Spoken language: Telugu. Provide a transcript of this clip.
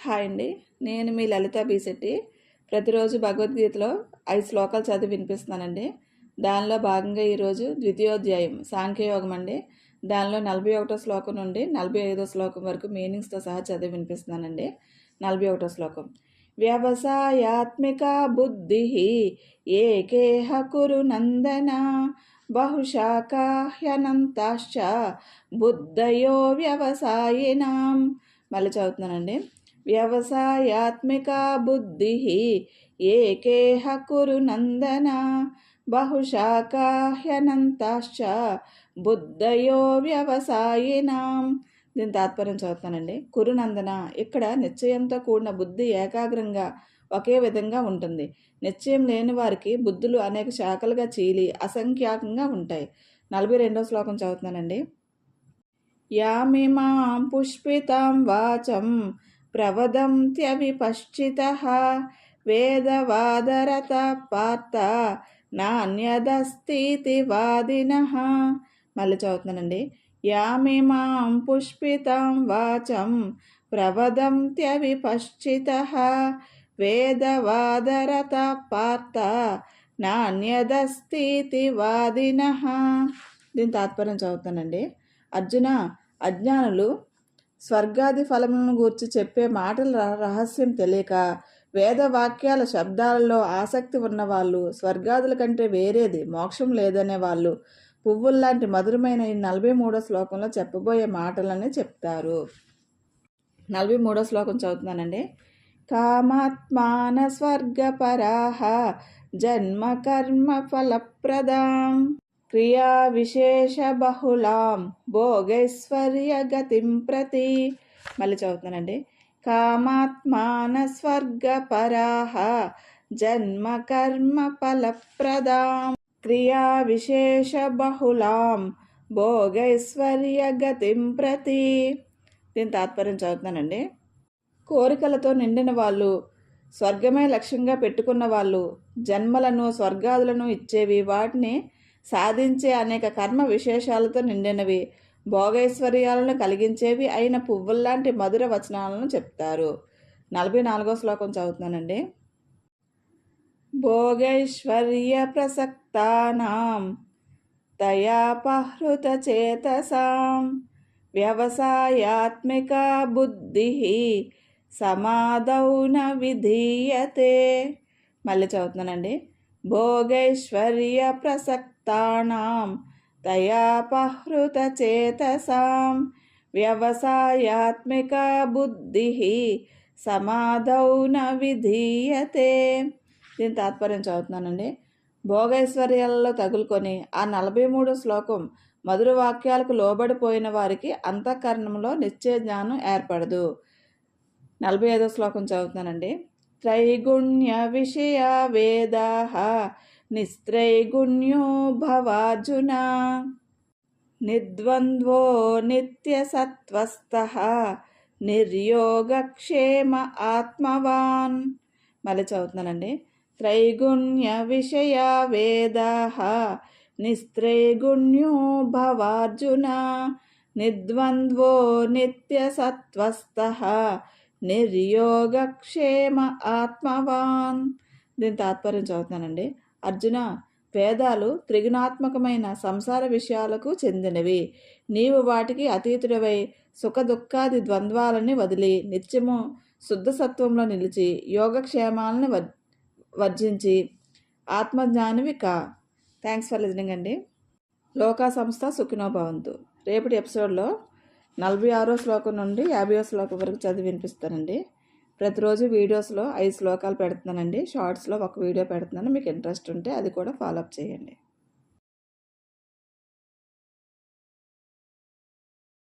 హాయ్ అండి, నేను మీ లలిత బీశెట్టి. ప్రతిరోజు భగవద్గీతలో 5 శ్లోకాలు చదివి వినిపిస్తున్నానండి. దానిలో భాగంగా ఈరోజు ద్వితీయోధ్యాయం సాంఖ్యయోగం అండి. దానిలో 41వ శ్లోకం నుండి 45వ శ్లోకం వరకు మీనింగ్స్తో సహా చదివి వినిపిస్తున్నానండి. 41వ శ్లోకం. వ్యవసాయాత్మిక బుద్ధి ఏకేహ కురు నందన బహుశాఖాహ్యనంతాశ్చ బుద్ధయో వ్యవసాయినాం. మళ్ళీ చదువుతున్నానండి. వ్యవసాయాత్మిక బుద్ధి ఏకేహ కురు నందన బహుశాఖాహ్యనంతాశ్చ బుద్ధయో వ్యవసాయినాం. దీని తాత్పర్యం చదువుతానండి. కురునందన, ఇక్కడ నిశ్చయంతో కూడిన బుద్ధి ఏకాగ్రంగా ఒకే విధంగా ఉంటుంది. నిశ్చయం లేని వారికి బుద్ధులు అనేక శాఖలుగా చీలి అసంఖ్యాకంగా ఉంటాయి. 42వ శ్లోకం చదువుతున్నానండి. యామిమాం పుష్పితాం వాచం ప్రవదంత్యవిపశ్చితః వేదవాదరత పార్థ నాన్యదస్తితి వాదినః. మళ్ళీ చదువుతున్నానండి. యామిమాం పుష్పితాం వాచం ప్రవదంత్యవిపశ్చితః వేదవాదరత పార్థ నాన్యదస్తితి వాదినః. దీని తాత్పర్యం చదువుతానండి. అర్జున, అజ్ఞానులు స్వర్గాది ఫలములను గూర్చి చెప్పే మాటల రహస్యం తెలియక వేదవాక్యాల శబ్దాలలో ఆసక్తి ఉన్నవాళ్ళు, స్వర్గాదుల కంటే వేరేది మోక్షం లేదనే వాళ్ళు పువ్వుల్లాంటి మధురమైన ఈ 43వ శ్లోకంలో చెప్పబోయే మాటలని చెప్తారు. 43వ శ్లోకం చదువుతున్నానండి. కామాత్మాన స్వర్గపరాహ జన్మ కర్మ ఫలప్రదాం క్రియా విశేష బహుళాం భోగైశ్వర్య గతిం ప్రతి. మళ్ళీ చదువుతున్నానండి. కామాత్మాన స్వర్గపరాహ జన్మ కర్మ ఫలప్రదాం క్రియా విశేష బహుళాం భోగైశ్వర్య గతిం ప్రతి. దీని తాత్పర్యం చదువుతున్నానండి. కోరికలతో నిండిన వాళ్ళు, స్వర్గమే లక్ష్యంగా పెట్టుకున్న వాళ్ళు, జన్మలను స్వర్గాదులను ఇచ్చేవి, వాటిని సాధించే అనేక కర్మ విశేషాలతో నిండినవి, భోగైశ్వర్యాలను కలిగించేవి అయిన పువ్వుల్లాంటి మధుర వచనాలను చెప్తారు. 44వ శ్లోకం చదువుతున్నానండి. భోగైశ్వర్య ప్రసక్తానాం తయాపహృత చేతసాం వ్యవసాయాత్మిక బుద్ధి సమాదౌ న విధీయతే. మళ్ళీ చదువుతున్నానండి. భోగైశ్వర్య ప్రసక్తానాం తయాపహృత చేతసాం వ్యవసాయాత్మిక బుద్ధి సమాదౌ న విధీయతే. దీని తాత్పర్యం చదువుతున్నానండి. భోగైశ్వర్యాలలో తగులుకొని ఆ 43వ శ్లోకం మధుర వాక్యాలకు లోబడిపోయిన వారికి అంతఃకరణంలో నిశ్చయ జ్ఞానం ఏర్పడదు. 45వ శ్లోకం చదువుతున్నానండి. త్రైగుణ్య విషయ వేదాః నిస్త్రైగుణ్యో భవార్జున నిర్ద్వంద్వో నిత్యసత్వస్థః నిర్యోగక్షేమ ఆత్మవాన్. మళ్ళీ చదువుతున్నానండి. త్రైగుణ్య విషయ వేదాః నిస్త్రైగుణ్యో భవార్జున నిర్ద్వంద్వో నిత్యసత్వస్థః నిర్యోగక్షేమ ఆత్మవాన్. దీని తాత్పర్యం చదువుతానండి. అర్జున, వేదాలు త్రిగుణాత్మకమైన సంసార విషయాలకు చెందినవి. నీవు వాటికి అతీతుడవై సుఖ దుఃఖాది ద్వంద్వాలని వదిలి నిత్యము శుద్ధ సత్వంలో నిలిచి యోగక్షేమాలను వర్జించి ఆత్మజ్ఞానివి కా. థ్యాంక్స్ ఫర్ లిజనింగ్ అండి. లోకా సంస్థ సుఖినో భవంతు. రేపటి ఎపిసోడ్లో 46వ శ్లోకం నుండి 50వ శ్లోకం వరకు చదివి వినిపిస్తానండి. ప్రతిరోజు వీడియోస్లో 5 శ్లోకాలు పెడుతున్నానండి. షార్ట్స్లో ఒక వీడియో పెడుతున్నాను. మీకు ఇంట్రెస్ట్ ఉంటే అది కూడా ఫాలోఅప్ చేయండి.